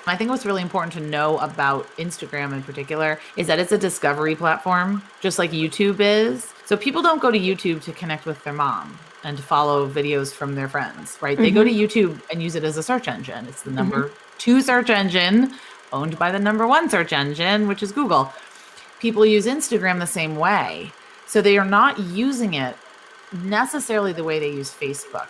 I think what's really important to know about Instagram in particular is that it's a discovery platform, just like YouTube is. So people don't go to YouTube to connect with their mom and to follow videos from their friends, right? They go to YouTube and use it as a search engine. It's the number 2 search engine owned by the number 1 search engine, which is Google. People use Instagram the same way. So they are not using it necessarily the way they use Facebook.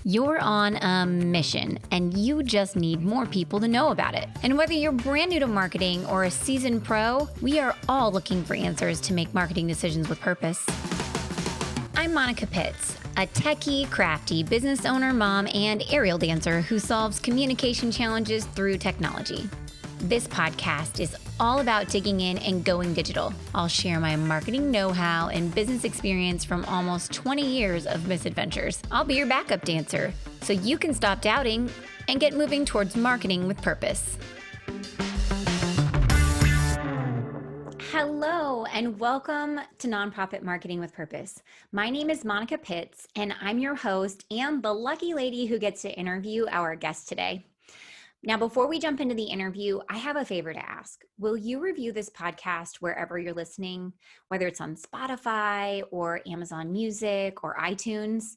You're on a mission, and you just need more people to know about it. And whether you're brand new to marketing or a seasoned pro, we are all looking for answers to make marketing decisions with purpose. I'm Monica Pitts, a techie, crafty business owner, mom, and aerial dancer who solves communication challenges through technology. This podcast is all about digging in and going digital. I'll share my marketing know-how and business experience from almost 20 years of misadventures. I'll be your backup dancer, so you can stop doubting and get moving towards marketing with purpose. Hello, and welcome to Nonprofit Marketing with Purpose. My name is Monica Pitts, and I'm your host and the lucky lady who gets to interview our guest today. Now, before we jump into the interview, I have a favor to ask. Will you review this podcast wherever you're listening, whether it's on Spotify or Amazon Music or iTunes?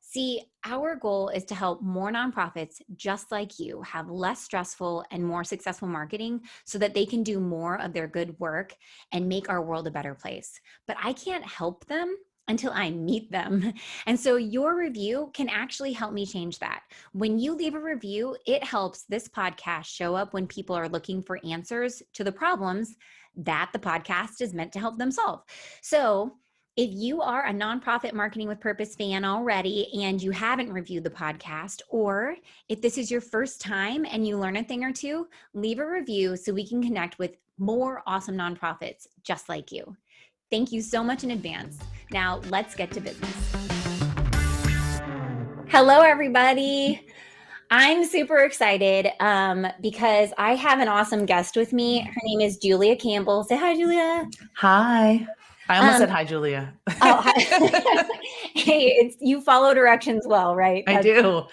See, our goal is to help more nonprofits just like you have less stressful and more successful marketing so that they can do more of their good work and make our world a better place. But I can't help them until I meet them. And so your review can actually help me change that. When you leave a review, it helps this podcast show up when people are looking for answers to the problems that the podcast is meant to help them solve. So if you are a Nonprofit Marketing with Purpose fan already and you haven't reviewed the podcast, or if this is your first time and you learn a thing or two, leave a review so we can connect with more awesome nonprofits just like you. Thank you so much in advance. Now, let's get to business. Hello, everybody. I'm super excited because I have an awesome guest with me. Her name is Julia Campbell. Say hi, Julia. Hi. I almost said hi, Julia. Oh, hi. Hey, you follow directions well, right? I do.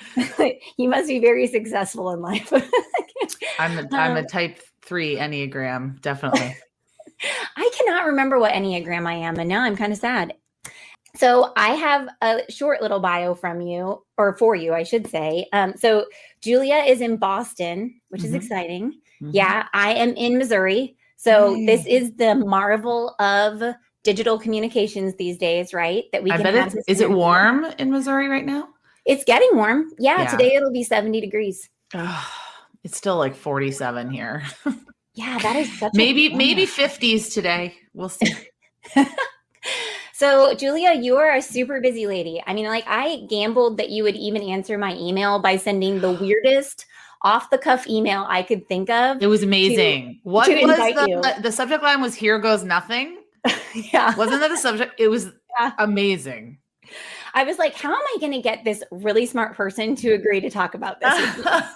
You must be very successful in life. I'm a type 3 Enneagram, definitely. I cannot remember what Enneagram I am, and now I'm kind of sad. So I have a short little bio from you, or for you, I should say. So Julia is in Boston, which is exciting. Yeah, I am in Missouri. So this is the marvel of digital communications these days, right? That we can have. Is it warm in Missouri right now? It's getting warm. Yeah, today it'll be 70 degrees. It's still like 47 here. Yeah, that is such maybe 50s today. We'll see. So Julia, you are a super busy lady. I mean, like I gambled that you would even answer my email by sending the weirdest off the cuff email I could think of. It was amazing. What was the subject line was "Here goes nothing." Yeah. Wasn't that the subject? It was amazing. I was like, how am I going to get this really smart person to agree to talk about this?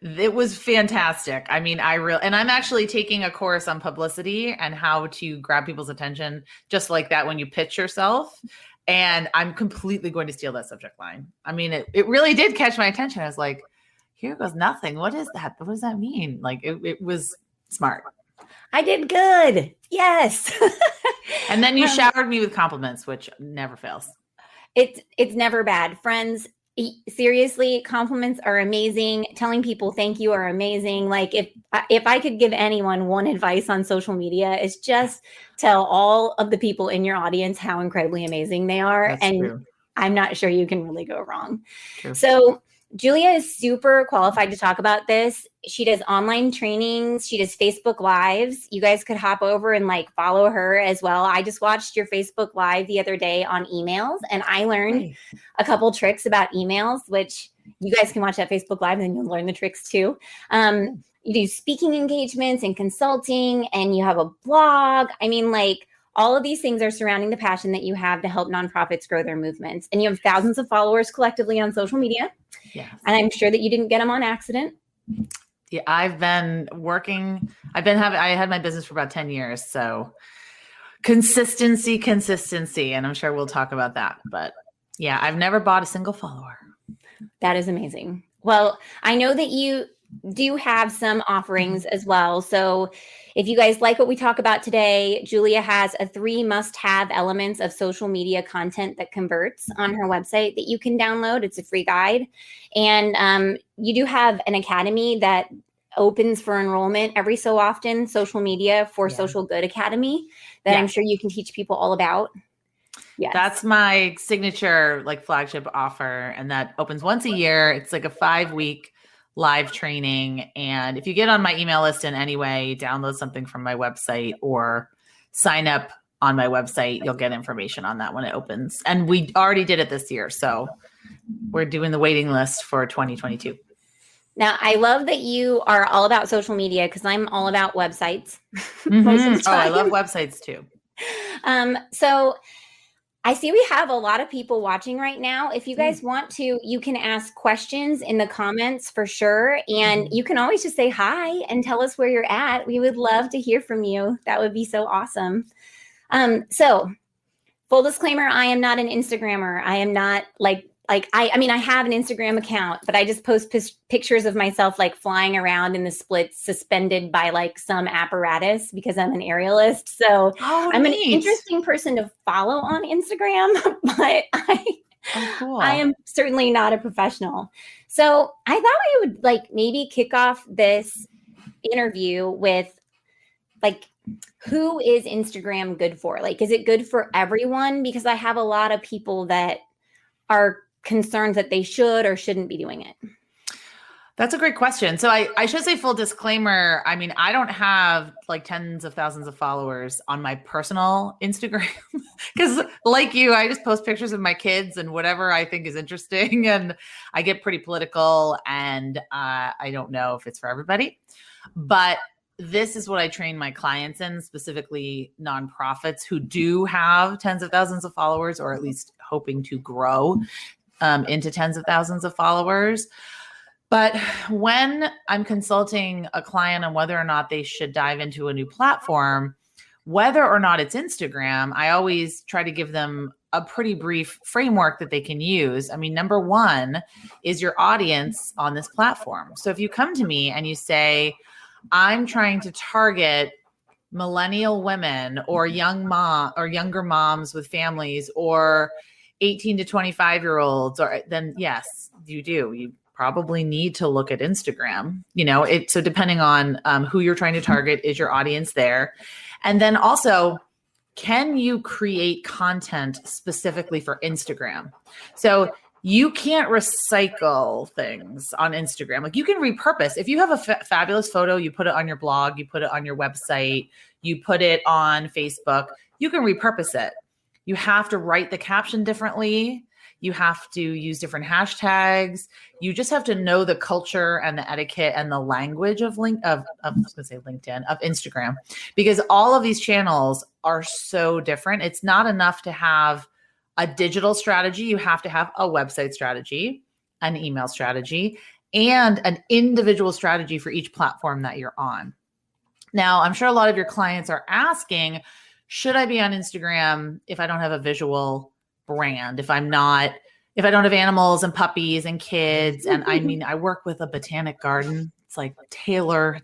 It was fantastic. I mean, and I'm actually taking a course on publicity and how to grab people's attention just like that when you pitch yourself. And I'm completely going to steal that subject line. I mean, it really did catch my attention. I was like, here goes nothing. What is that? What does that mean? Like it was smart. I did good. Yes. And then you showered me with compliments, which never fails. It's never bad. Friends, seriously, compliments are amazing. Telling people thank you are amazing. Like if I could give anyone one advice on social media, it's just tell all of the people in your audience how incredibly amazing they are. That's and true. I'm not sure you can really go wrong. True. So Julia is super qualified to talk about this. She does online trainings. She does Facebook Lives. You guys could hop over and like follow her as well. I just watched your Facebook Live the other day on emails, and I learned a couple tricks about emails, which you guys can watch that Facebook Live and then you'll learn the tricks too. You do speaking engagements and consulting, and you have a blog. I mean, like all of these things are surrounding the passion that you have to help nonprofits grow their movements. And you have thousands of followers collectively on social media. Yes. And I'm sure that you didn't get them on accident. Yeah, I had my business for about 10 years. So consistency. And I'm sure we'll talk about that, but Yeah, I've never bought a single follower. That is amazing. Well, I know that you do have some offerings as well. So if you guys like what we talk about today, Julia has a 3 must-have elements of social media content that converts on her website that you can download. It's a free guide. And you do have an academy that opens for enrollment every so often, Social Media for Social Good Academy, that I'm sure you can teach people all about. Yes. That's my signature like flagship offer. And that opens once a year. It's like a 5-week live training. And if you get on my email list in any way, download something from my website or sign up on my website, you'll get information on that when it opens. And we already did it this year. So we're doing the waiting list for 2022. Now, I love that you are all about social media because I'm all about websites. Most of the time. Oh, I love websites too. So I see we have a lot of people watching right now. If you guys want to, you can ask questions in the comments for sure. And you can always just say hi and tell us where you're at. We would love to hear from you. That would be so awesome. So full disclaimer, I am not an Instagrammer. I am not I mean, I have an Instagram account, but I just post pictures of myself like flying around in the splits suspended by like some apparatus because I'm an aerialist. So I'm an interesting person to follow on Instagram, but I am certainly not a professional. So I thought we would like maybe kick off this interview with like, who is Instagram good for? Like, is it good for everyone? Because I have a lot of people that are concerned that they should or shouldn't be doing it. That's a great question. So I should say full disclaimer. I mean, I don't have like tens of thousands of followers on my personal Instagram because like you, I just post pictures of my kids and whatever I think is interesting. And I get pretty political and I don't know if it's for everybody, but this is what I train my clients in, specifically nonprofits who do have tens of thousands of followers, or at least hoping to grow into tens of thousands of followers. But when I'm consulting a client on whether or not they should dive into a new platform, whether or not it's Instagram, I always try to give them a pretty brief framework that they can use. I mean, number one is your audience on this platform. So if you come to me and you say, I'm trying to target millennial women or younger moms with families or 18 to 25-year-olds, or then yes, you do. You probably need to look at Instagram. So depending on who you're trying to target, is your audience there? And then also, can you create content specifically for Instagram? So you can't recycle things on Instagram. Like you can repurpose. If you have a fabulous photo, you put it on your blog, you put it on your website, you put it on Facebook, you can repurpose it. You have to write the caption differently. You have to use different hashtags. You just have to know the culture and the etiquette and the language of LinkedIn, of Instagram, because all of these channels are so different. It's not enough to have a digital strategy. You have to have a website strategy, an email strategy, and an individual strategy for each platform that you're on. Now, I'm sure a lot of your clients are asking, should I be on Instagram if I don't have a visual brand? If I don't have animals and puppies and kids? And I mean, I work with a botanic garden. It's like tailor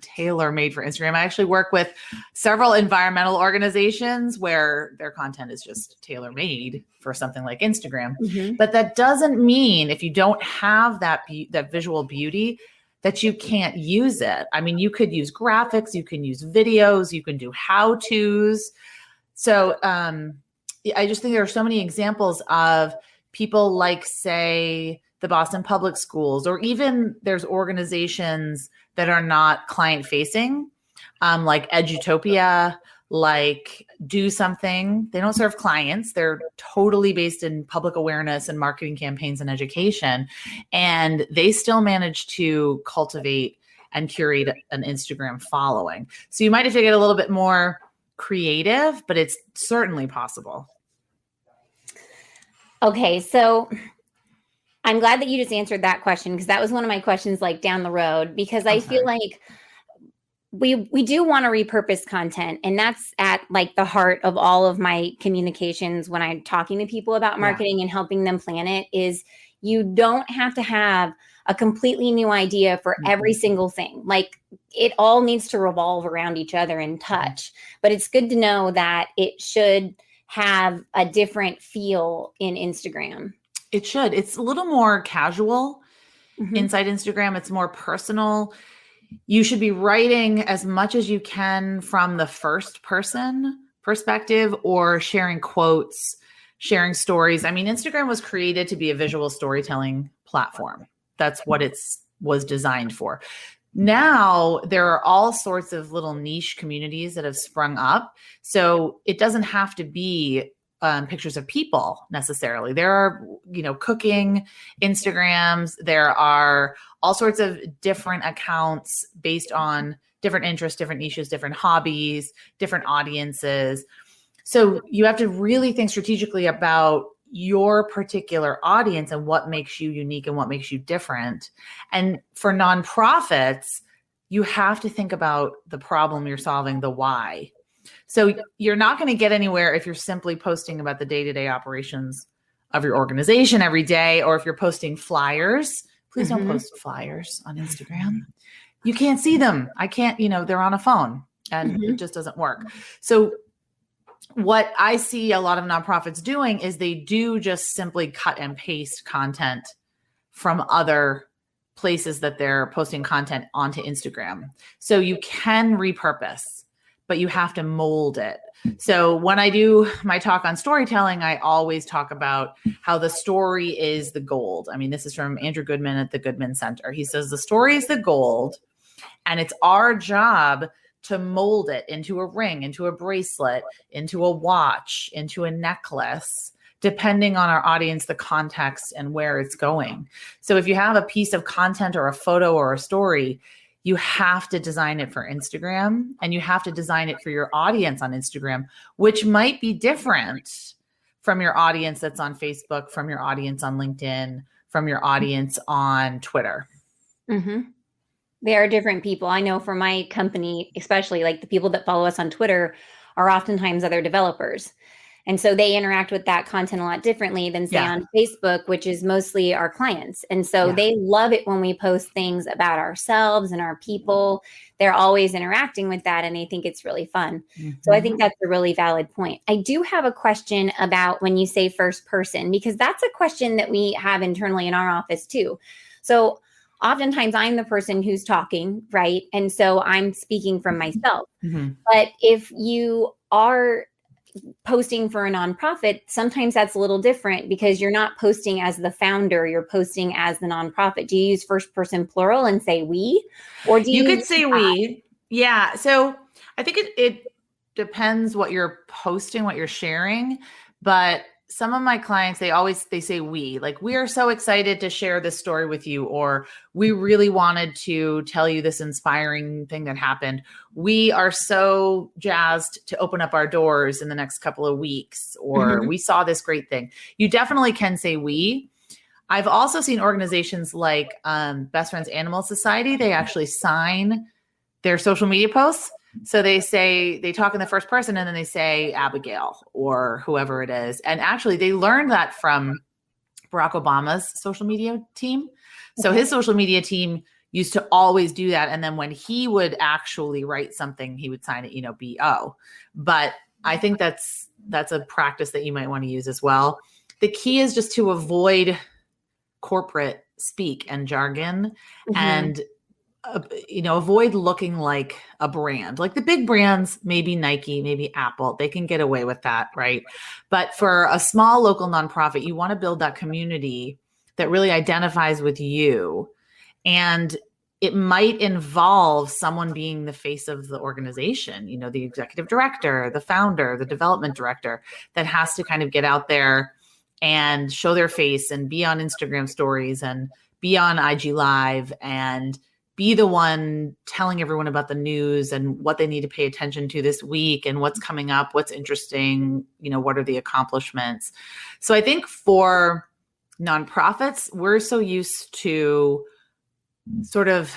made for Instagram. I actually work with several environmental organizations where their content is just tailor made for something like Instagram. Mm-hmm. But that doesn't mean if you don't have that visual beauty that you can't use it. I mean, you could use graphics, you can use videos, you can do how-tos. So I just think there are so many examples of people like, say, the Boston Public Schools, or even there's organizations that are not client-facing, like Edutopia, like Do Something. They don't serve clients. They're totally based in public awareness and marketing campaigns and education. And they still manage to cultivate and curate an Instagram following. So you might have to get a little bit more creative, but it's certainly possible. Okay, so I'm glad that you just answered that question, because that was one of my questions like down the road, because I feel like we do want to repurpose content, and that's at like the heart of all of my communications when I'm talking to people about marketing and helping them plan it. Is you don't have to have a completely new idea for every single thing. Like it all needs to revolve around each other and touch, but it's good to know that it should have a different feel in Instagram. It should. It's a little more casual inside Instagram. It's more personal. You should be writing as much as you can from the first person perspective, or sharing quotes, sharing stories. I mean, Instagram was created to be a visual storytelling platform. That's what it was designed for. Now there are all sorts of little niche communities that have sprung up. So it doesn't have to be pictures of people necessarily. There are, cooking Instagrams. There are all sorts of different accounts based on different interests, different niches, different hobbies, different audiences. So you have to really think strategically about your particular audience and what makes you unique and what makes you different. And for nonprofits, you have to think about the problem you're solving, the why. So you're not going to get anywhere if you're simply posting about the day-to-day operations of your organization every day, or if you're posting flyers. Please don't post flyers on Instagram. You can't see them. I can't, they're on a phone, and it just doesn't work. So what I see a lot of nonprofits doing is they do just simply cut and paste content from other places that they're posting content onto Instagram. So you can repurpose, but you have to mold it. So when I do my talk on storytelling, I always talk about how the story is the gold. I mean, this is from Andrew Goodman at the Goodman Center. He says the story is the gold, and it's our job to mold it into a ring, into a bracelet, into a watch, into a necklace, depending on our audience, the context, and where it's going. So if you have a piece of content or a photo or a story, you have to design it for Instagram, and you have to design it for your audience on Instagram, which might be different from your audience that's on Facebook, from your audience on LinkedIn, from your audience on Twitter. They are different people. I know for my company, especially like the people that follow us on Twitter are oftentimes other developers. And so they interact with that content a lot differently than say on Facebook, which is mostly our clients. And so they love it when we post things about ourselves and our people. They're always interacting with that, and they think it's really fun. So I think that's a really valid point. I do have a question about when you say first person, because that's a question that we have internally in our office too. So oftentimes I'm the person who's talking, right? And so I'm speaking from myself. But if you are posting for a nonprofit, sometimes that's a little different because you're not posting as the founder, you're posting as the nonprofit. Do you use first person plural and say we? Or do you could say we? Yeah. So I think it depends what you're posting, what you're sharing. But some of my clients, they say we, like, we are so excited to share this story with you, or we really wanted to tell you this inspiring thing that happened. We are so jazzed to open up our doors in the next couple of weeks, or we saw this great thing. You definitely can say we. I've also seen organizations like Best Friends Animal Society. They actually sign their social media posts. So they talk in the first person, and then they say Abigail or whoever it is. And actually they learned that from Barack Obama's social media team. So his social media team used to always do that. And then when he would actually write something, he would sign it, BO. But I think that's a practice that you might want to use as well. The key is just to avoid corporate speak and jargon, and avoid looking like a brand. Like the big brands, maybe Nike, maybe Apple, they can get away with that, right? But for a small local nonprofit, you want to build that community that really identifies with you. And it might involve someone being the face of the organization, the executive director, the founder, the development director, that has to kind of get out there and show their face and be on Instagram stories and be on IG Live and be the one telling everyone about the news and what they need to pay attention to this week and what's coming up, what's interesting, what are the accomplishments. So I think for nonprofits, we're so used to sort of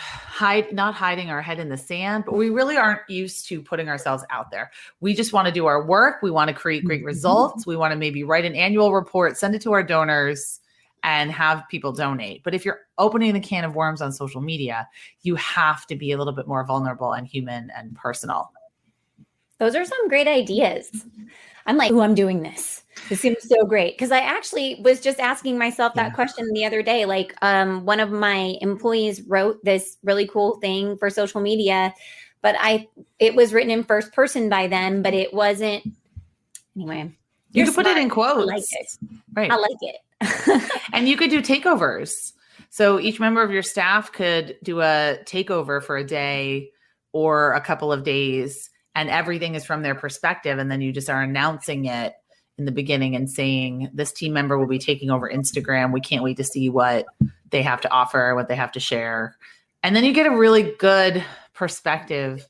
not hiding our head in the sand, but we really aren't used to putting ourselves out there. We just want to do our work. We want to create great results. We want to maybe write an annual report, send it to our donors, and have people donate. But if you're opening the can of worms on social media, you have to be a little bit more vulnerable and human and personal. Those are some great ideas. I'm like, oh, I'm doing this. This seems so great. Because I actually was just asking myself that question the other day. Like, one of my employees wrote this really cool thing for social media, but it was written in first person by them, but it wasn't. Anyway, you could put it in quotes. I like it. Right. I like it. And you could do takeovers. So each member of your staff could do a takeover for a day or a couple of days, and everything is from their perspective. And then you just are announcing it in the beginning and saying, this team member will be taking over Instagram. We can't wait to see what they have to offer, what they have to share. And then you get a really good perspective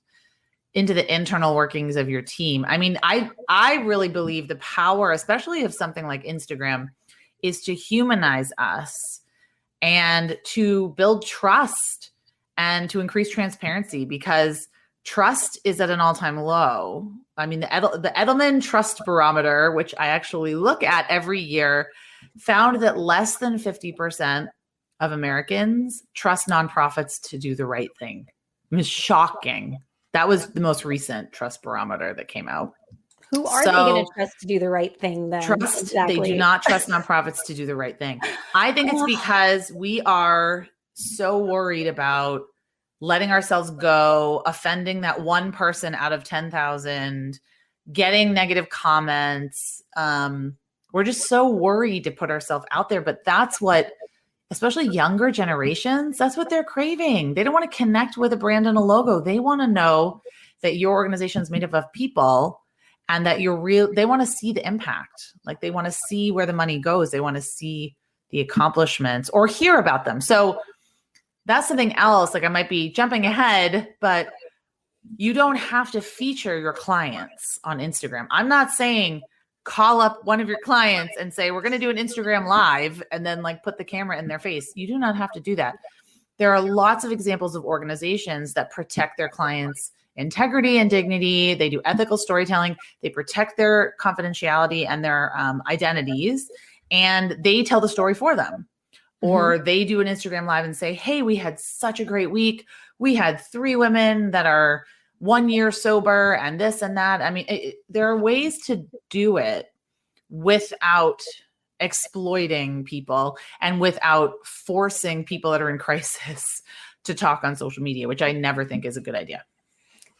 into the internal workings of your team. I mean, I really believe the power, especially of something like Instagram, is to humanize us and to build trust and to increase transparency, because trust is at an all-time low. I mean, the Edelman Trust Barometer, which I actually look at every year, found that less than 50% of Americans trust nonprofits to do the right thing. It was shocking. That was the most recent trust barometer that came out. Who are they going to trust to do the right thing then? They do not trust nonprofits to do the right thing. I think it's because we are so worried about letting ourselves go, offending that one person out of 10,000, getting negative comments. We're just so worried to put ourselves out there. But that's what, especially younger generations, that's what they're craving. They don't want to connect with a brand and a logo. They want to know that your organization is made up of people and that you're real. They want to see the impact. Like, they want to see where the money goes. They want to see the accomplishments or hear about them. So that's something else. Like, I might be jumping ahead, but you don't have to feature your clients on Instagram. I'm not saying call up one of your clients and say, we're going to do an Instagram live, and then like put the camera in their face. You do not have to do that. There are lots of examples of organizations that protect their clients' integrity and dignity. They do ethical storytelling. They protect their confidentiality and their identities, and they tell the story for them. Or they do an Instagram live and say, hey, we had such a great week. We had 3 women that are 1 year sober and this and that. I mean, there are ways to do it without exploiting people and without forcing people that are in crisis to talk on social media, which I never think is a good idea.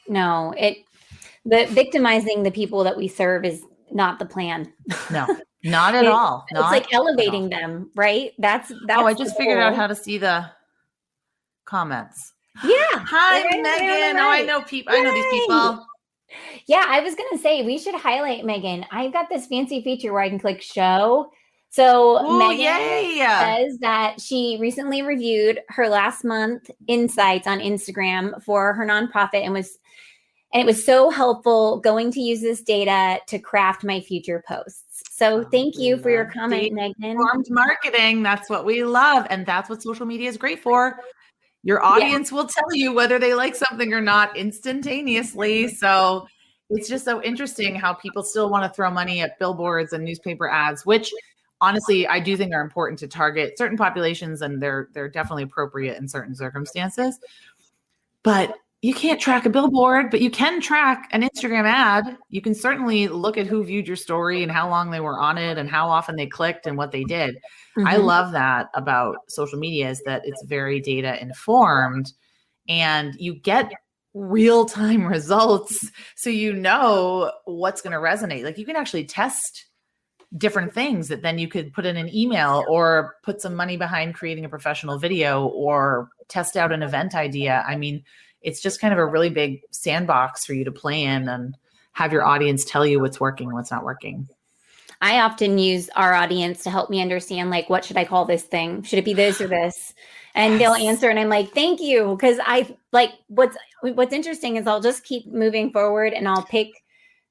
No, the victimizing the people that we serve is not the plan. No, not at all. It's like elevating them, right? That's I just figured out how to see the comments. Yeah. Hi, Megan. Right. Oh, I know people. I know these people. Yeah, I was gonna say we should highlight Megan. I've got this fancy feature where I can click show. So Megan says that she recently reviewed her last month insights on Instagram for her nonprofit and it was so helpful going to use this data to craft my future posts. So thank you for your comment, Megan. Informed marketing, that's what we love. And that's what social media is great for. Your audience will tell you whether they like something or not instantaneously. So it's just so interesting how people still want to throw money at billboards and newspaper ads, which honestly, I do think are important to target certain populations, and they're definitely appropriate in certain circumstances. But you can't track a billboard, but you can track an Instagram ad. You can certainly look at who viewed your story and how long they were on it and how often they clicked and what they did. I love that about social media, is that it's very data informed and you get real-time results. So you know what's going to resonate. Like, you can actually test different things that then you could put in an email or put some money behind creating a professional video or test out an event idea. I mean, it's just kind of a really big sandbox for you to play in and have your audience tell you what's working, what's not working. I often use our audience to help me understand, like, what should I call this thing? Should it be this or this? And they'll answer, and I'm like, thank you. Because I like what's interesting is I'll just keep moving forward and I'll pick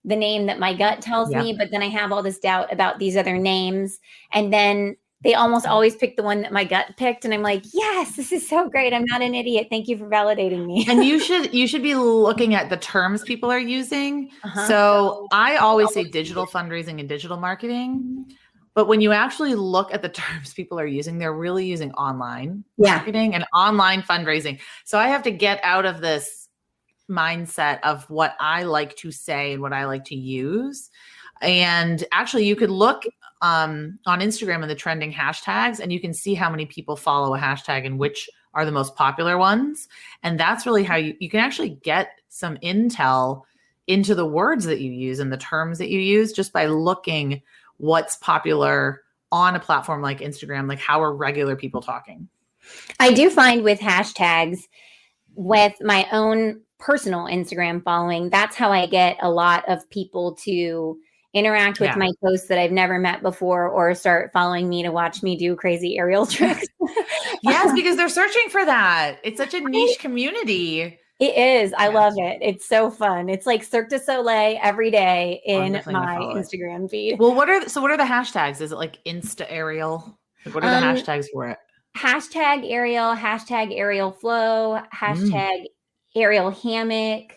the name that my gut tells me, but then I have all this doubt about these other names. And then They almost always pick the one that my gut picked. And I'm like, yes, this is so great. I'm not an idiot. Thank you for validating me. And you should be looking at the terms people are using. Uh-huh. So I always say digital fundraising and digital marketing. But when you actually look at the terms people are using, they're really using online marketing and online fundraising. So I have to get out of this mindset of what I like to say and what I like to use. And actually, you could look on Instagram in the trending hashtags, and you can see how many people follow a hashtag and which are the most popular ones. And that's really how you can actually get some intel into the words that you use and the terms that you use just by looking what's popular on a platform like Instagram, like how are regular people talking. I do find with hashtags, with my own personal Instagram following, that's how I get a lot of people to interact with my posts that I've never met before or start following me to watch me do crazy aerial tricks. Yes, because they're searching for that. It's such a niche community. It is. I love it. It's so fun. It's like Cirque du Soleil every day in my Instagram feed. Well, what are the hashtags? Is it like Insta aerial? Like what are the hashtags for it? Hashtag aerial, hashtag aerial flow, hashtag aerial hammock,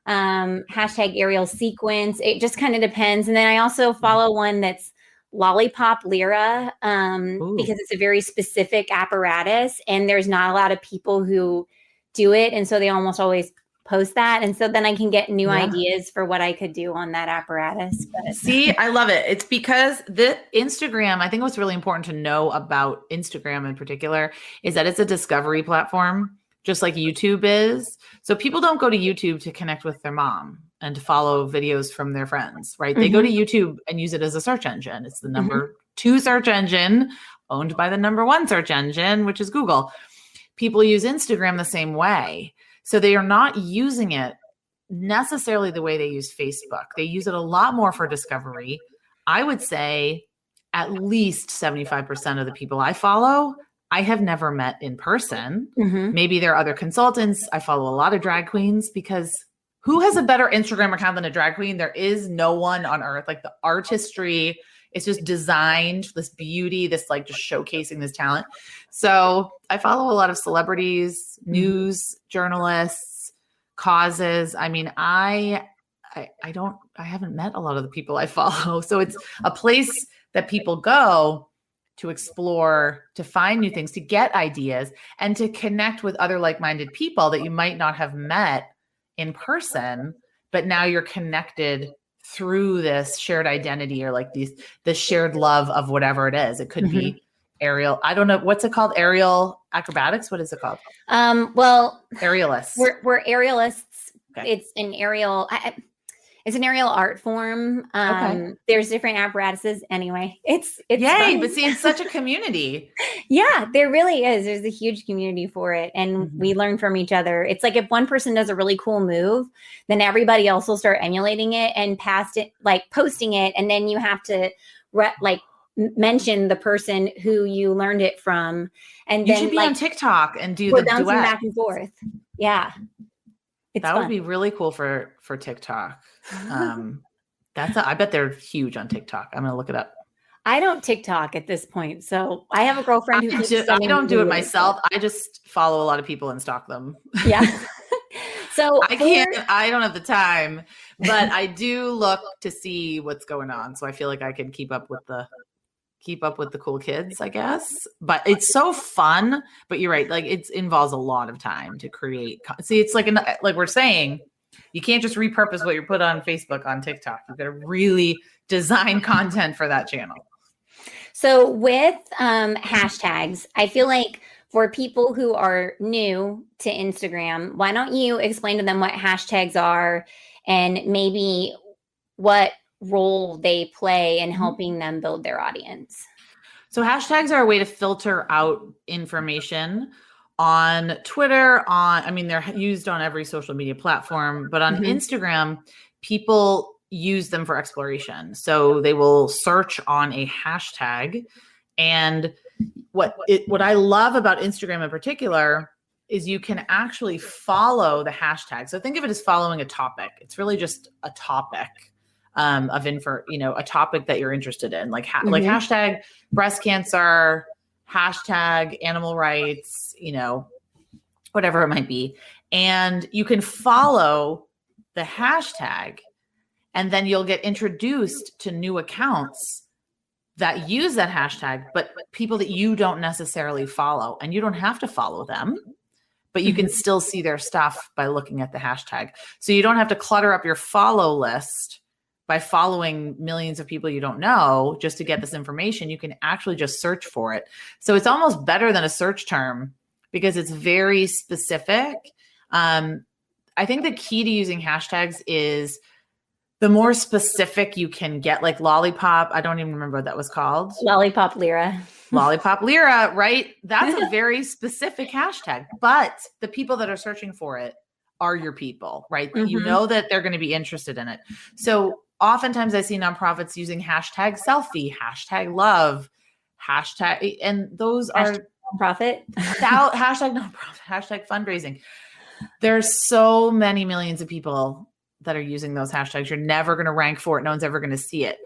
hashtag aerial sequence. It just kind of depends. And then I also follow one that's Lollipop Lyra because it's a very specific apparatus and there's not a lot of people who do it. And so they almost always post that. And so then I can get new ideas for what I could do on that apparatus. But see, I love it. It's because the Instagram, I think what's really important to know about Instagram in particular is that it's a discovery platform, just like YouTube is. So people don't go to YouTube to connect with their mom and to follow videos from their friends, right? They go to YouTube and use it as a search engine. It's the number 2 search engine owned by the number 1 search engine, which is Google. People use Instagram the same way. So they are not using it necessarily the way they use Facebook. They use it a lot more for discovery. I would say at least 75% of the people I follow, I have never met in person. Maybe there are other consultants. I follow a lot of drag queens because who has a better Instagram account than a drag queen? There is no one on earth. Like the artistry, it's just designed, this beauty, this like just showcasing this talent. So I follow a lot of celebrities, news journalists, causes. I mean, I haven't met a lot of the people I follow. So it's a place that people go to explore, to find new things, to get ideas, and to connect with other like-minded people that you might not have met in person, but now you're connected through this shared identity or like the shared love of whatever it is. It could be aerial. I don't know. What's it called? Aerial acrobatics? What is it called? Well, aerialists. We're aerialists. Okay. It's an aerial art form. There's different apparatuses anyway. It's yay, fun. but see, it's such a community. Yeah, there really is. There's a huge community for it. And we learn from each other. It's like if one person does a really cool move, then everybody else will start emulating it and posting it. And then you have to mention the person who you learned it from. And you then should be on TikTok and do the duet back and forth. Yeah. That would be really cool for TikTok. I bet they're huge on TikTok. I'm gonna look it up. I don't TikTok at this point, so I have a girlfriend who I don't do it myself. I just follow a lot of people and stalk them. Yeah. So I don't have the time, but I do look to see what's going on. So I feel like I can keep up with the cool kids, I guess. But it's so fun. But you're right. Like it involves a lot of time to create. See, it's like we're saying, you can't just repurpose what you put on Facebook on TikTok. You've got to really design content for that channel. So with hashtags, I feel like for people who are new to Instagram, why don't you explain to them what hashtags are and maybe what role they play in helping them build their audience? So hashtags are a way to filter out information on Twitter, they're used on every social media platform, but on Instagram, people use them for exploration. So they will search on a hashtag. And what I love about Instagram in particular is you can actually follow the hashtag. So think of it as following a topic. It's really just a topic of info, a topic that you're interested in, like like Mhm. hashtag breast cancer, hashtag animal rights, whatever it might be. And you can follow the hashtag, and then you'll get introduced to new accounts that use that hashtag, but people that you don't necessarily follow, and you don't have to follow them, but you can still see their stuff by looking at the hashtag. So you don't have to clutter up your follow list by following millions of people you don't know just to get this information. You can actually just search for it. So it's almost better than a search term because it's very specific. I think the key to using hashtags is the more specific you can get, like lollipop. I don't even remember what that was called. Lollipop Lira. Lollipop Lira, right? That's a very specific hashtag, but the people that are searching for it are your people, right? You know that they're going to be interested in it. So oftentimes I see nonprofits using hashtag selfie, hashtag love, hashtag, and those are nonprofit, hashtag nonprofit, hashtag fundraising. There's so many millions of people that are using those hashtags. You're never going to rank for it. No one's ever going to see it.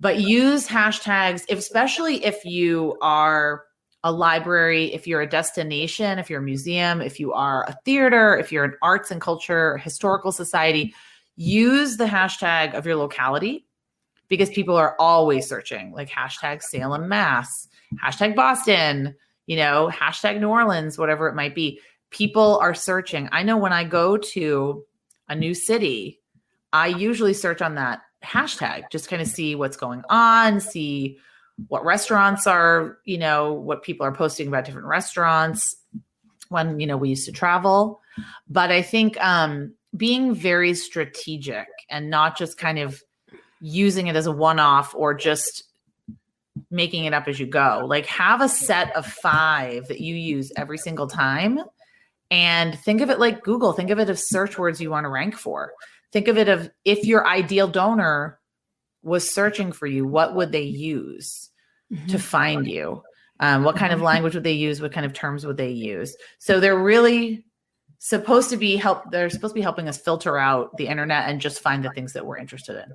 But use hashtags, especially if you are a library, if you're a destination, if you're a museum, if you are a theater, if you're an arts and culture, historical society, use the hashtag of your locality because people are always searching, like hashtag Salem, Mass, hashtag Boston, hashtag New Orleans, whatever it might be. People are searching. I know when I go to a new city, I usually search on that hashtag, just kind of see what's going on, see what restaurants are, what people are posting about different restaurants when, we used to travel. But I think being very strategic and not just kind of using it as a one-off or just making it up as you go, like have a set of 5 that you use every single time. And think of it like Google. Think of it as search words you want to rank for. Think of it of if your ideal donor was searching for you, what would they use to find you? What kind of language would they use? What kind of terms would they use? So they're really supposed to be helping us filter out the internet and just find the things that we're interested in.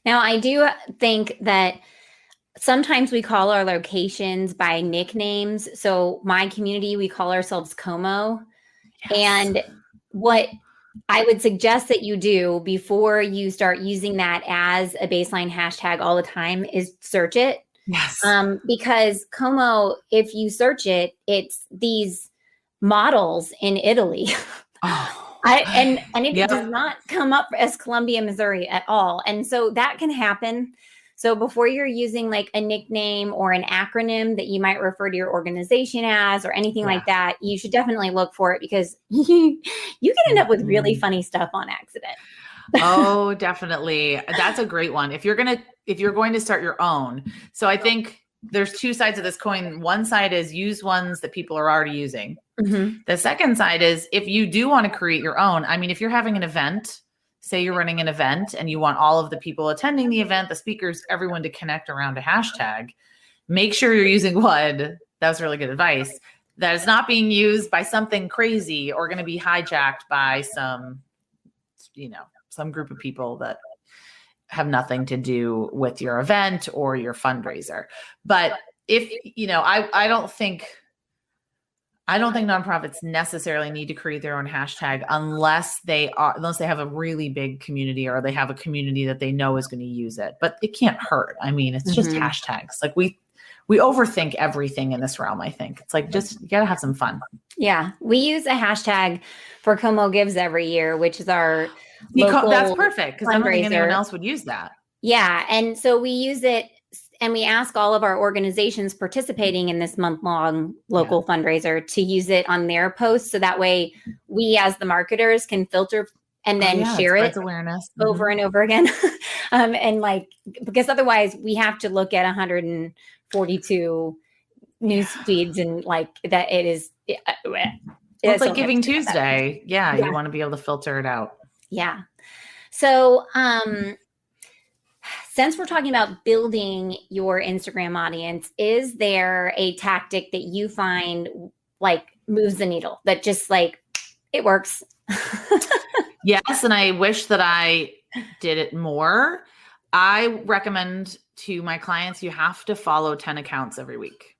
Now, I do think that sometimes we call our locations by nicknames. So my community, we call ourselves Como. Yes. And what I would suggest that you do before you start using that as a baseline hashtag all the time is search it. Yes. Because Como, if you search it, it's these models in Italy. Oh. And it does not come up as Columbia, Missouri at all. And so that can happen. So before you're using like a nickname or an acronym that you might refer to your organization as or anything like that, you should definitely look for it because you can end up with really funny stuff on accident. Oh, definitely. That's a great one. If you're going to start your own. So I think there's 2 sides of this coin. One side is use ones that people are already using. The second side is if you do want to create your own. I mean, if you're having an event, say you're running an event and you want all of the people attending the event, the speakers, everyone to connect around a hashtag, make sure you're using one. That was really good advice. That is not being used by something crazy or going to be hijacked by some group of people that have nothing to do with your event or your fundraiser. But if, I don't think nonprofits necessarily need to create their own hashtag unless they have a really big community or they have a community that they know is going to use it. But it can't hurt. I mean, it's just hashtags. Like we overthink everything in this realm. I think it's like just you gotta have some fun. Yeah, we use a hashtag for Como Gives every year, which is our local that's perfect because I don't think anyone fundraiser. else would use that. Yeah, and so we use it. And we ask all of our organizations participating in this month-long local fundraiser to use it on their posts. So that way we as the marketers can filter and then share it awareness over and over again. Because otherwise we have to look at 142 news feeds and that it is. It's like Giving Tuesday. Yeah, you want to be able to filter it out. Yeah. So, since we're talking about building your Instagram audience, is there a tactic that you find moves the needle that just it works? Yes. And I wish that I did it more, I recommend to my clients, you have to follow 10 accounts every week.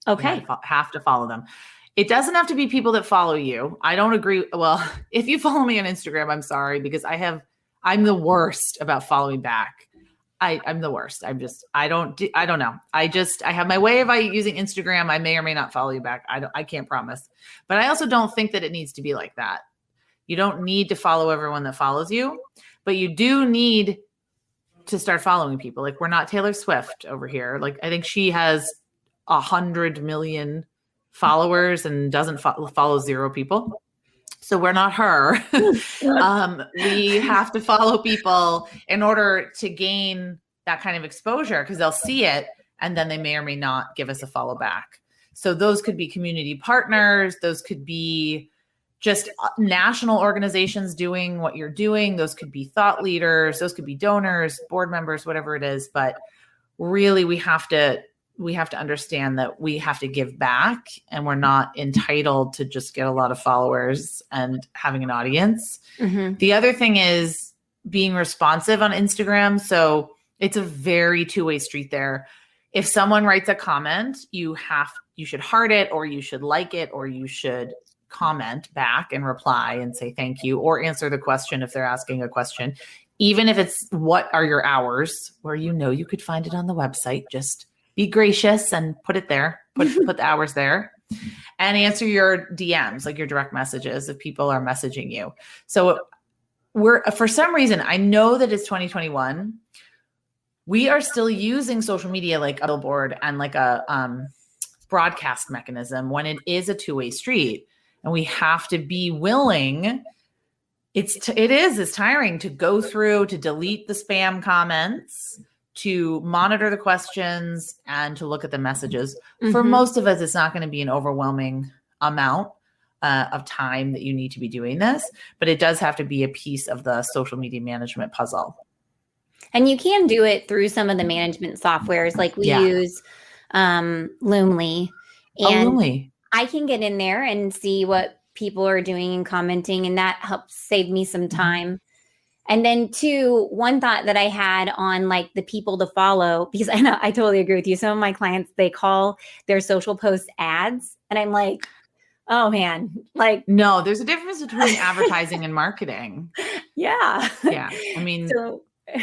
Okay. You have to follow them. It doesn't have to be people that follow you. I don't agree. Well, if you follow me on Instagram, I'm sorry, because I'm the worst about following back. I'm the worst. I don't know. I have my way of using Instagram. I may or may not follow you back. I can't promise, but I also don't think that it needs to be like that. You don't need to follow everyone that follows you, but you do need to start following people. Like, we're not Taylor Swift over here. Like, I think she has 100 million followers and doesn't follow 0 people. So we're not her. We have to follow people in order to gain that kind of exposure, because they'll see it and then they may or may not give us a follow back. So those could be community partners. Those could be just national organizations doing what you're doing. Those could be thought leaders. Those could be donors, board members, whatever it is. But really, we have to understand that we have to give back, and we're not entitled to just get a lot of followers and having an audience. Mm-hmm. The other thing is being responsive on Instagram. So it's a very two-way street there. If someone writes a comment, you should heart it, or you should like it, or you should comment back and reply and say thank you, or answer the question if they're asking a question. Even if it's, what are your hours, where you could find it on the website, just be gracious and put it there, put the hours there, and answer your DMs, like your direct messages, if people are messaging you. So for some reason, I know that it's 2021. We are still using social media like a billboard and like a broadcast mechanism, when it is a two-way street, and we have to be willing. It's tiring to go through, to delete the spam comments, to monitor the questions, and to look at the messages. Mm-hmm. For most of us, it's not going to be an overwhelming amount of time that you need to be doing this, but it does have to be a piece of the social media management puzzle. And you can do it through some of the management softwares, like we use Loomly. And Loomly. I can get in there and see what people are doing and commenting, and that helps save me some time. Mm-hmm. And then 2, one thought that I had on like the people to follow, because I know I totally agree with you. Some of my clients, they call their social posts ads, and I'm like, oh man, like, no, there's a difference between advertising and marketing. Yeah. Yeah. I mean,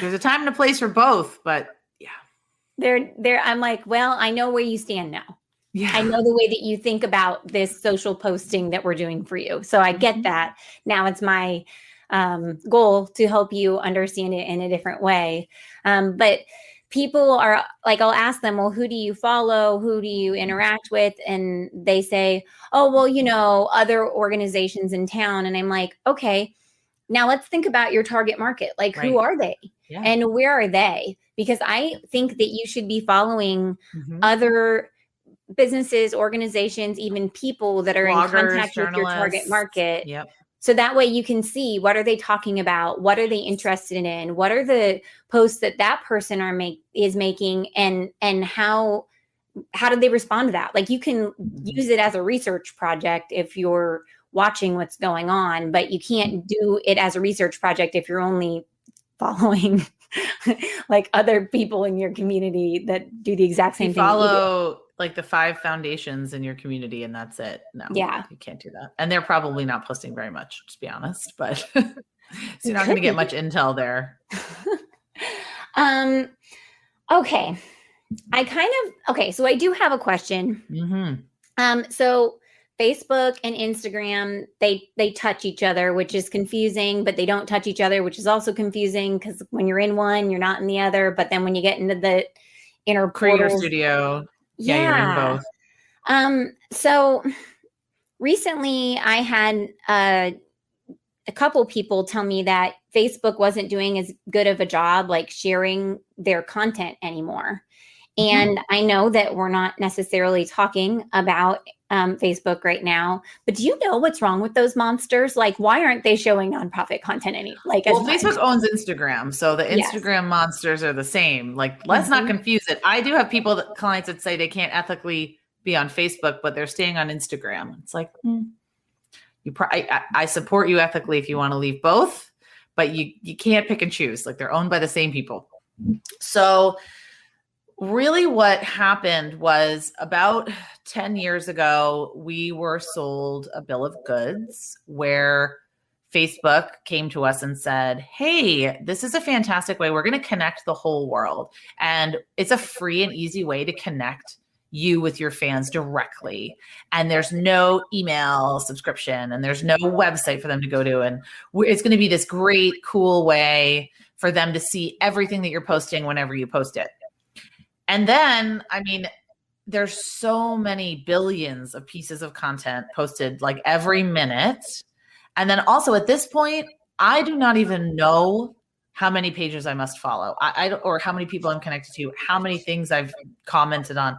there's a time and a place for both, but yeah. I'm like, well, I know where you stand now. Yeah. I know the way that you think about this social posting that we're doing for you. So I get that. Now it's my goal to help you understand it in a different way. But people are like, I'll ask them, well, who do you follow? Who do you interact with? And they say, oh, well, other organizations in town. And I'm like, okay, now let's think about your target market. Like, right. Who are they? Yeah. And where are they? Because I think that you should be following other businesses, organizations, even people that are bloggers, in contact with your target market. Yep. So that way you can see, what are they talking about? What are they interested in? What are the posts that person is making, and how did they respond to that? Like, you can use it as a research project if you're watching what's going on, but you can't do it as a research project if you're only following like other people in your community that do the exact same thing. Follow like the 5 foundations in your community, and that's it. No, yeah, you can't do that. And they're probably not posting very much, to be honest, but so you're not going to get much intel there. Okay. So I do have a question. Mm-hmm. So Facebook and Instagram, they touch each other, which is confusing, but they don't touch each other, which is also confusing, because when you're in one, you're not in the other. But then when you get into the inner Creator Studio, yeah, you're in both. So recently I had a couple people tell me that Facebook wasn't doing as good of a job like sharing their content anymore. And I know that we're not necessarily talking about Facebook right now, but do you know what's wrong with those monsters? Like, why aren't they showing nonprofit content Facebook owns Instagram, so the Instagram monsters are the same. Like, let's not confuse it. I do have clients that say they can't ethically be on Facebook, but they're staying on Instagram. It's like, I support you ethically if you want to leave both, but you can't pick and choose. Like they're owned by the same people. So really what happened was about 10 years ago, we were sold a bill of goods where Facebook came to us and said, hey, this is a fantastic way. We're going to connect the whole world. And it's a free and easy way to connect you with your fans directly. And there's no email subscription and there's no website for them to go to. And it's going to be this great, cool way for them to see everything that you're posting whenever you post it. And then, I mean, there's so many billions of pieces of content posted like every minute. And then also at this point, I do not even know how many pages I must follow. I don't, or how many people I'm connected to, how many things I've commented on.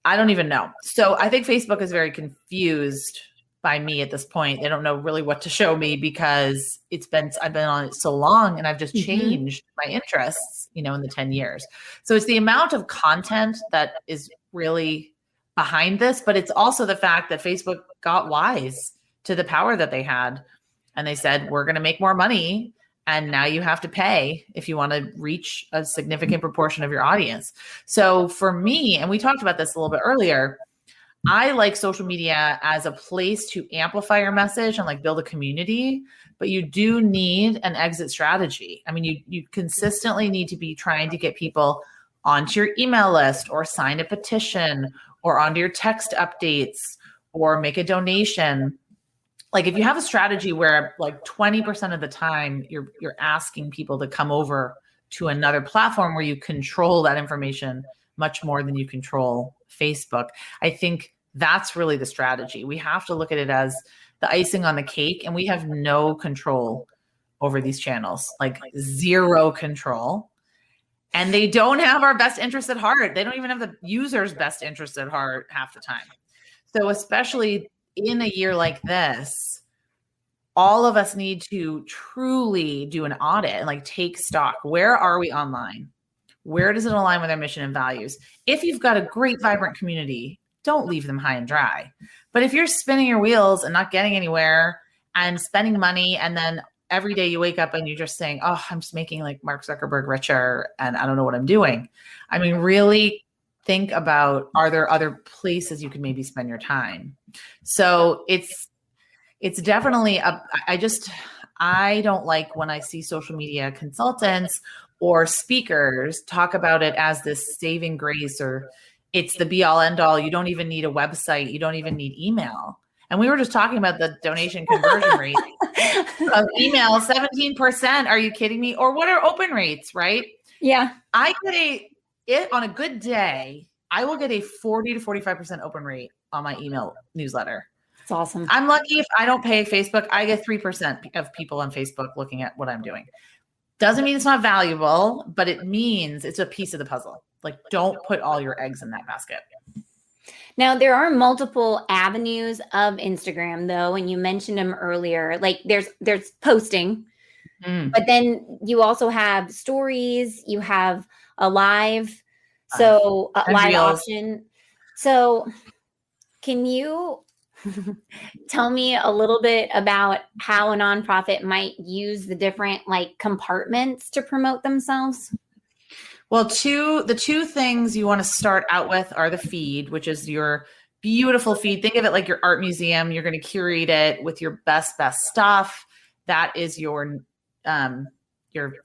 I don't even know. So I think Facebook is very confused by me at this point. They don't know really what to show me because I've been on it so long and I've just changed my interests, in the 10 years. So it's the amount of content that is really behind this, but it's also the fact that Facebook got wise to the power that they had. And they said, we're going to make more money. And now you have to pay if you want to reach a significant proportion of your audience. So for me, and we talked about this a little bit earlier, I like social media as a place to amplify your message and like build a community, but you do need an exit strategy. I mean, you consistently need to be trying to get people onto your email list or sign a petition or onto your text updates or make a donation. Like if you have a strategy where like 20% of the time you're asking people to come over to another platform where you control that information much more than you control Facebook, I think that's really the strategy. We have to look at it as the icing on the cake, and we have no control over these channels, like zero control. And they don't have our best interest at heart. They don't even have the user's best interest at heart half the time. So especially in a year like this, all of us need to truly do an audit and like take stock. Where are we online? Where does it align with our mission and values? If you've got a great, vibrant community, don't leave them high and dry. But if you're spinning your wheels and not getting anywhere and spending money, and then every day you wake up and you're just saying, oh, I'm just making like Mark Zuckerberg richer and I don't know what I'm doing. I mean, really think about, are there other places you could maybe spend your time? So it's definitely I don't like when I see social media consultants or speakers talk about it as this saving grace, or it's the be all end all. You don't even need a website. You don't even need email. And we were just talking about the donation conversion rate of email, 17%. Are you kidding me? Or what are open rates, right? Yeah. I get on a good day, I will get a 40 to 45% open rate on my email newsletter. It's awesome. I'm lucky if I don't pay Facebook, I get 3% of people on Facebook looking at what I'm doing. Doesn't mean it's not valuable, but it means it's a piece of the puzzle. Like, don't put all your eggs in that basket. Now, there are multiple avenues of Instagram, though, and you mentioned them earlier. Like there's posting, but then you also have stories, you have a live, live option. So can you tell me a little bit about how a nonprofit might use the different like compartments to promote themselves? Well, the two things you want to start out with are the feed, which is your beautiful feed. Think of it like your art museum. You're going to curate it with your best stuff. That is your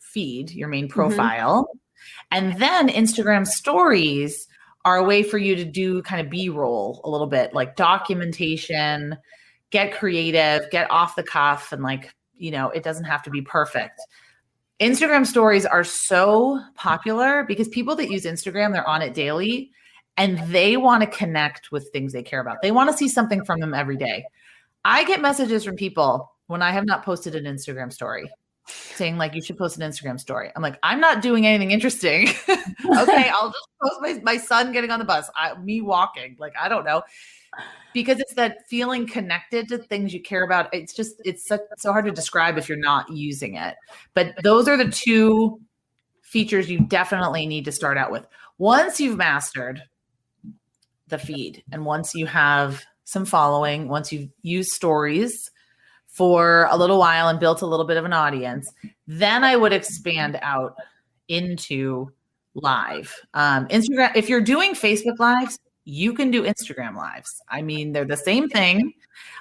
feed, your main profile. And then Instagram stories are a way for you to do kind of B-roll a little bit, like documentation, get creative, get off the cuff, and like, it doesn't have to be perfect. Instagram stories are so popular because people that use Instagram, they're on it daily and they want to connect with things they care about. They want to see something from them every day. I get messages from people when I have not posted an Instagram story saying like, you should post an Instagram story. I'm like, I'm not doing anything interesting. Okay, I'll just post my son getting on the bus, me walking. Like, I don't know. Because it's that feeling connected to things you care about. It's so hard to describe if you're not using it. But those are the two features you definitely need to start out with. Once you've mastered the feed and once you have some following, once you've used stories for a little while and built a little bit of an audience, then I would expand out into live. Instagram, if you're doing Facebook lives, you can do Instagram lives. I mean, they're the same thing.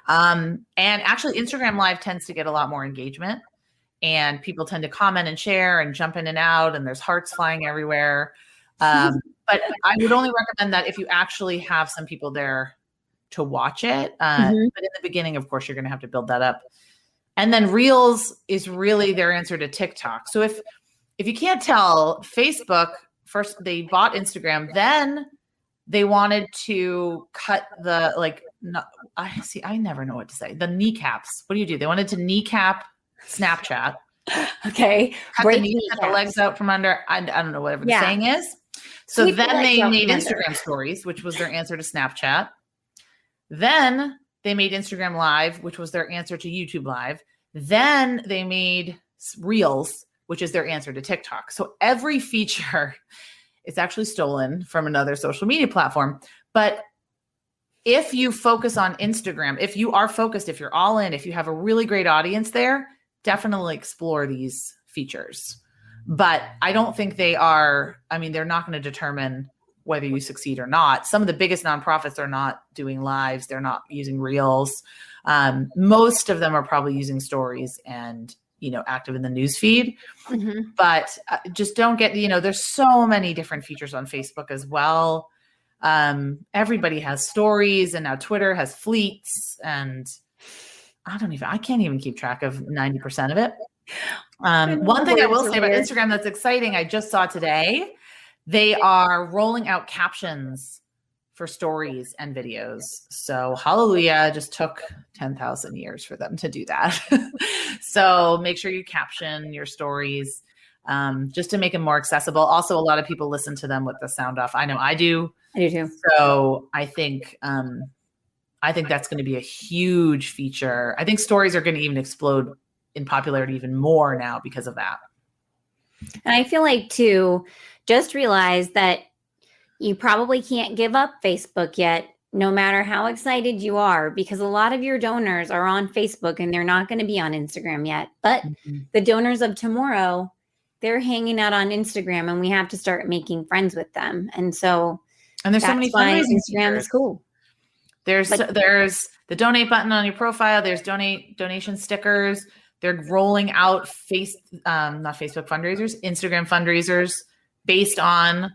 And actually Instagram live tends to get a lot more engagement, and people tend to comment and share and jump in and out, and there's hearts flying everywhere. But I would only recommend that if you actually have some people there to watch it. But in the beginning, of course, you're going to have to build that up. And then Reels is really their answer to TikTok. So if you can't tell, Facebook, first they bought Instagram, then they wanted to cut the, I never know what to say. The kneecaps. What do? They wanted to kneecap Snapchat. Okay. Cut the knees, cut the legs out from under. I don't know, whatever the saying is. So then they made Instagram stories, which was their answer to Snapchat. Then they made Instagram Live, which was their answer to YouTube Live. Then they made Reels, which is their answer to TikTok. So every feature is actually stolen from another social media platform. But if you focus on Instagram, if you are focused, if you're all in, if you have a really great audience there, definitely explore these features. But I don't think they are, they're not going to determine whether you succeed or not. Some of the biggest nonprofits are not doing lives. They're not using Reels. Most of them are probably using stories and, active in the news feed. But just don't get, there's so many different features on Facebook as well. Everybody has stories, and now Twitter has fleets, and I can't even keep track of 90% of it. One thing I will say about Instagram that's exciting, I just saw today, they are rolling out captions for stories and videos. So hallelujah, just took 10,000 years for them to do that. So make sure you caption your stories, just to make them more accessible. Also, a lot of people listen to them with the sound off. I know I do. I do too. So I think that's going to be a huge feature. I think stories are going to even explode in popularity even more now because of that. And I feel like too, just realize that you probably can't give up Facebook yet, no matter how excited you are, because a lot of your donors are on Facebook and they're not going to be on Instagram yet. But the donors of tomorrow, they're hanging out on Instagram, and we have to start making friends with them. And there's so many fundraising Instagram is cool. There's the donate button on your profile. There's donation stickers. They're rolling out not Facebook fundraisers, Instagram fundraisers based on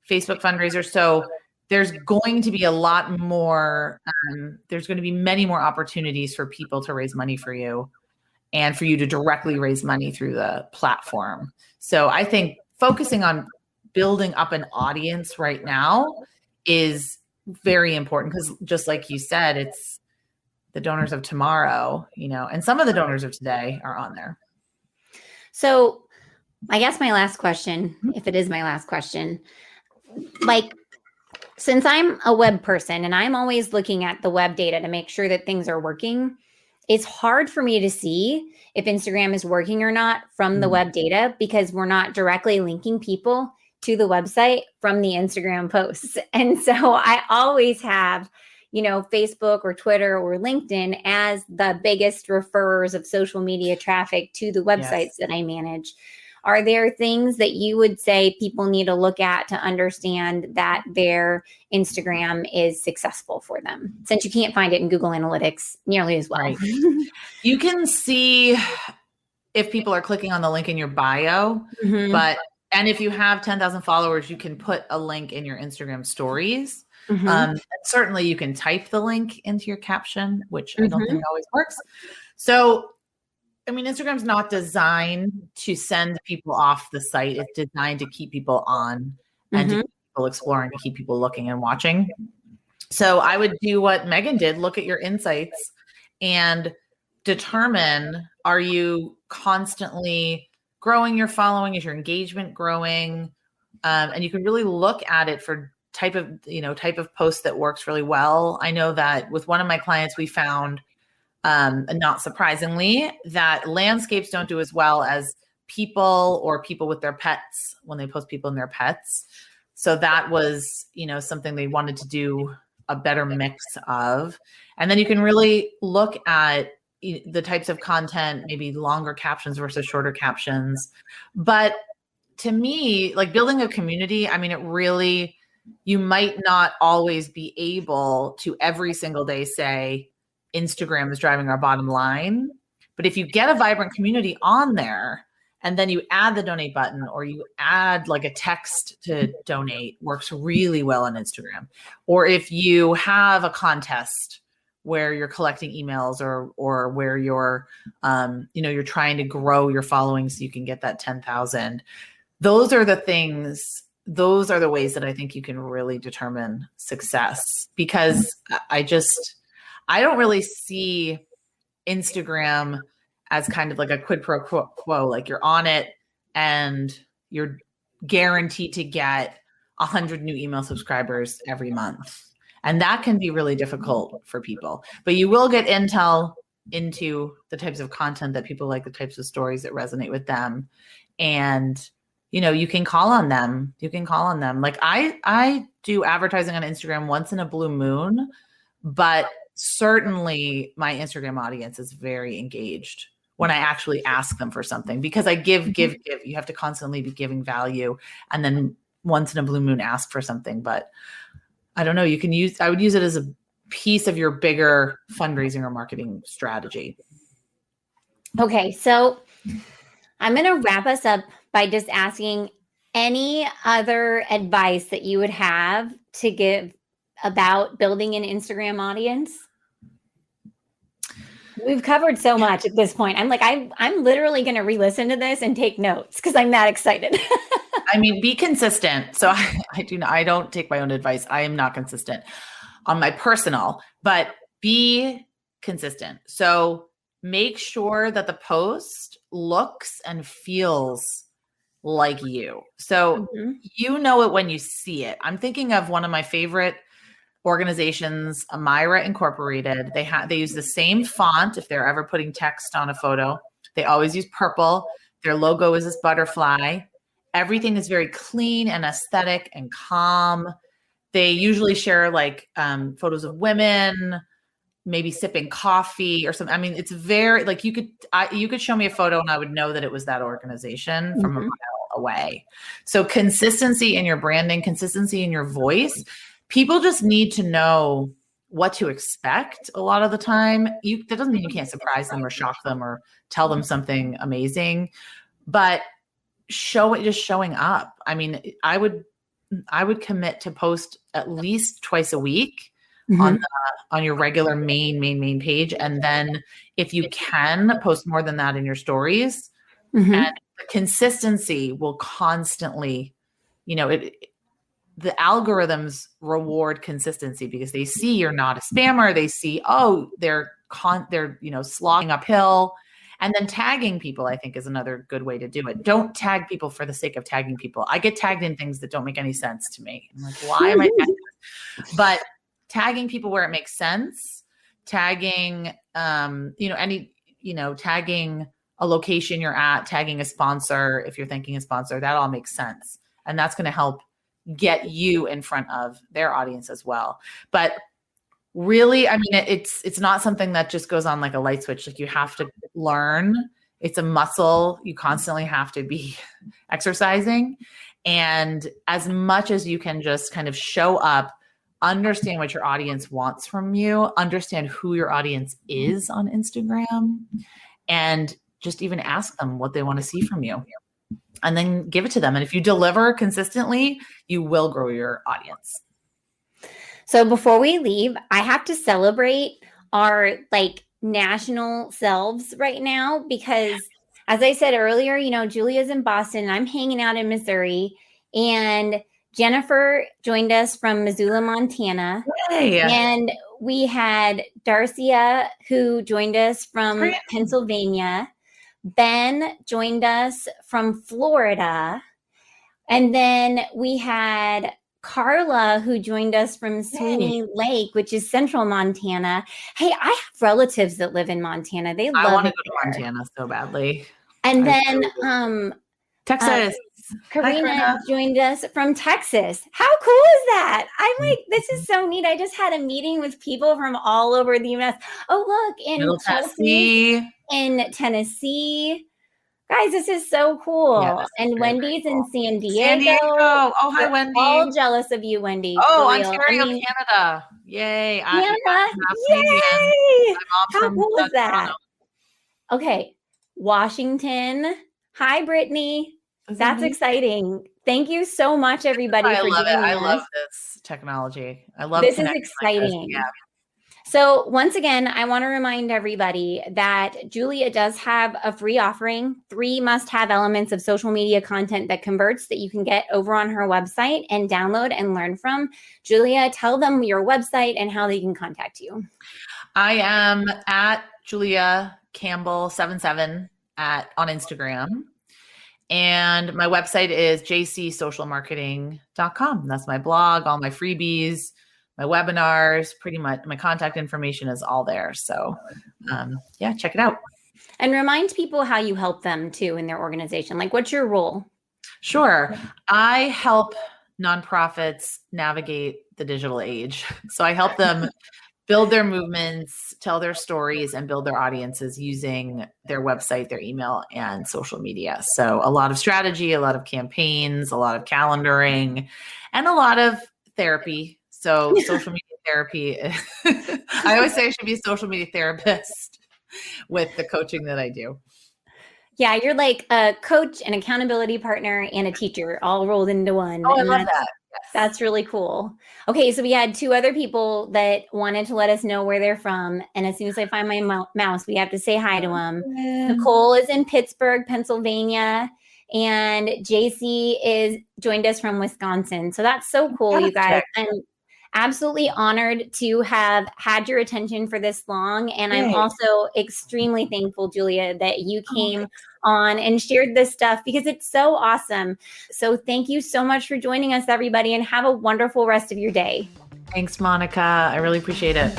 Facebook fundraisers. So there's going to be a lot more. There's going to be many more opportunities for people to raise money for you, and for you to directly raise money through the platform. So I think focusing on building up an audience right now is very important, because just like you said, it's the donors of tomorrow, and some of the donors of today are on there. So I guess my last question, if it is my last question, since I'm a web person and I'm always looking at the web data to make sure that things are working, it's hard for me to see if Instagram is working or not from the web data, because we're not directly linking people to the website from the Instagram posts. And so I always have, Facebook or Twitter or LinkedIn as the biggest referrers of social media traffic to the websites that I manage. Are there things that you would say people need to look at to understand that their Instagram is successful for them, since you can't find it in Google Analytics nearly as well? Right. You can see if people are clicking on the link in your bio, and if you have 10,000 followers, you can put a link in your Instagram stories. Certainly you can type the link into your caption, which I don't think always works. So, Instagram's not designed to send people off the site. It's designed to keep people on and to keep people exploring, to keep people looking and watching. So I would do what Megan did, look at your insights and determine, are you constantly growing your following? Is your engagement growing? And you can really look at it for type of post that works really well. I know that with one of my clients, we found, not surprisingly, that landscapes don't do as well as people or people with their pets when they post people and their pets. So that was, something they wanted to do a better mix of. And then you can really look at, the types of content, maybe longer captions versus shorter captions. But to me, like building a community, I mean, it really, you might not always be able to every single day say Instagram is driving our bottom line. But if you get a vibrant community on there and then you add the donate button or you add like a text to donate, works really well on Instagram. Or if you have a contest where you're collecting emails or where you're, you're trying to grow your following so you can get that 10,000. Those are the things, those are the ways that I think you can really determine success, because I don't really see Instagram as kind of like a quid pro quo, like you're on it and you're guaranteed to get 100 new email subscribers every month. And that can be really difficult for people, but you will get intel into the types of content that people like, the types of stories that resonate with them. And, you can call on them. Like I do advertising on Instagram once in a blue moon, but certainly my Instagram audience is very engaged when I actually ask them for something, because I give. You have to constantly be giving value, and then once in a blue moon ask for something. But I don't know, I would use it as a piece of your bigger fundraising or marketing strategy. Okay, so I'm going to wrap us up by just asking any other advice that you would have to give about building an Instagram audience. We've covered so much at this point. I'm literally going to re-listen to this and take notes because I'm that excited. I mean, be consistent. So I don't take my own advice. I am not consistent on my personal, but be consistent. So make sure that the post looks and feels like you. So you know it when you see it. I'm thinking of one of my favorite organizations, Amira Incorporated. They use the same font if they're ever putting text on a photo. They always use purple. Their logo is this butterfly. Everything is very clean and aesthetic and calm. They usually share like photos of women, maybe sipping coffee or something. I mean, it's very like you could show me a photo and I would know that it was that organization from a mile away. So consistency in your branding, consistency in your voice. People just need to know what to expect a lot of the time. That doesn't mean you can't surprise them or shock them or tell them something amazing, but showing up. I mean, I would commit to post at least twice a week on your regular main page. And then if you can post more than that in your stories, and the consistency will constantly, the algorithms reward consistency because they see you're not a spammer. They see, they're slogging uphill. And then tagging people, I think, is another good way to do it. Don't tag people for the sake of tagging people. I get tagged in things that don't make any sense to me. I'm like, why am I tagging this? But tagging people where it makes sense, tagging, tagging a location you're at, tagging a sponsor, if you're thanking a sponsor, that all makes sense. And that's going to help get you in front of their audience as well. But really, I mean, it's not something that just goes on like a light switch. Like you have to learn. It's a muscle. You constantly have to be exercising. And as much as you can just kind of show up, understand what your audience wants from you, understand who your audience is on Instagram, and just even ask them what they want to see from you. And then give it to them. And if you deliver consistently, you will grow your audience. So before we leave, I have to celebrate our national selves right now because, as I said earlier, Julia's in Boston and I'm hanging out in Missouri, and Jennifer joined us from Missoula, Montana. Hey. And we had Darcia, who joined us from Pennsylvania. Ben joined us from Florida. And then we had Carla, who joined us from Sweeney Lake, which is central Montana. Hey, I have relatives that live in Montana. I want to go to Montana so badly. And then Texas. Hi, Karina Karina. joined us from Texas. How cool is that? I'm like, this is so neat. I just had a meeting with people from all over the US. Oh, look, in Middle Chelsea's Tennessee. in Tennessee. Guys, this is so Yeah, cool. this is And very, very Wendy's in cool. San San Diego. Diego. Oh, hi, We're Wendy. all jealous of you, Wendy, for Oh, real. I Ontario, mean, Canada. Yay. Yeah, I'm Canada, half Canadian. yay! My mom's How from cool is Toronto. that? Okay, Washington. Hi, Brittany. Isn't That's amazing? exciting. Thank you so much, everybody, I for love it. I joining love us. this technology. I love This is connecting like this. Yeah. exciting. So once again, I want to remind everybody that Julia does have a free offering, 3 must-have elements of social media content that converts that you can get over on her website and download and learn from. Julia, tell them your website and how they can contact you. I am at Julia Campbell 77 on Instagram. And my website is jcsocialmarketing.com. That's my blog, all my freebies, my webinars, pretty much my contact information is all there. So yeah, check it out. And remind people how you help them too in their organization. Like, what's your role? Sure. I help nonprofits navigate the digital age. So I help them build their movements, tell their stories, and build their audiences using their website, their email, and social media. So a lot of strategy, a lot of campaigns, a lot of calendaring, and a lot of therapy. So social media therapy. I always say I should be a social media therapist with the coaching that I do. Yeah, you're like a coach, an accountability partner, and a teacher all rolled into one. Oh, I And love that. Yes. that's really cool. Okay, so we had 2 other people that wanted to let us know where they're from. And as soon as I find my mouse, we have to say hi to them. Nicole is in Pittsburgh, Pennsylvania. And JC is joined us from Wisconsin. So that's so cool, you guys. I'm absolutely honored to have had your attention for this long. And I'm also extremely thankful, Julia, that you came on and shared this stuff because it's so awesome. So thank you so much for joining us, everybody, and have a wonderful rest of your day. Thanks, Monica. I really appreciate it.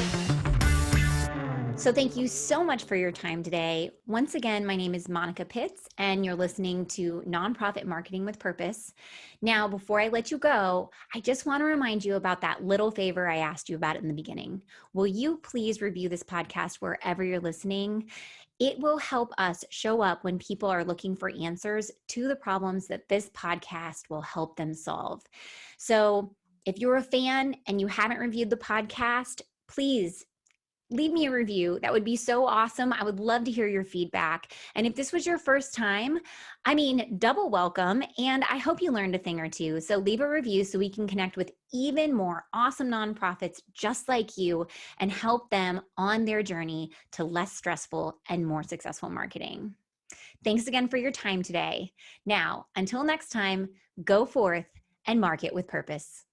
So thank you so much for your time today. Once again, my name is Monica Pitts, and you're listening to Nonprofit Marketing with Purpose. Now, before I let you go, I just want to remind you about that little favor I asked you about in the beginning. Will you please review this podcast wherever you're listening? It will help us show up when people are looking for answers to the problems that this podcast will help them solve. So if you're a fan and you haven't reviewed the podcast, please leave me a review. That would be so awesome. I would love to hear your feedback. And if this was your first time, I mean, double welcome. And I hope you learned a thing or two. So leave a review so we can connect with even more awesome nonprofits just like you and help them on their journey to less stressful and more successful marketing. Thanks again for your time today. Now, until next time, go forth and market with purpose.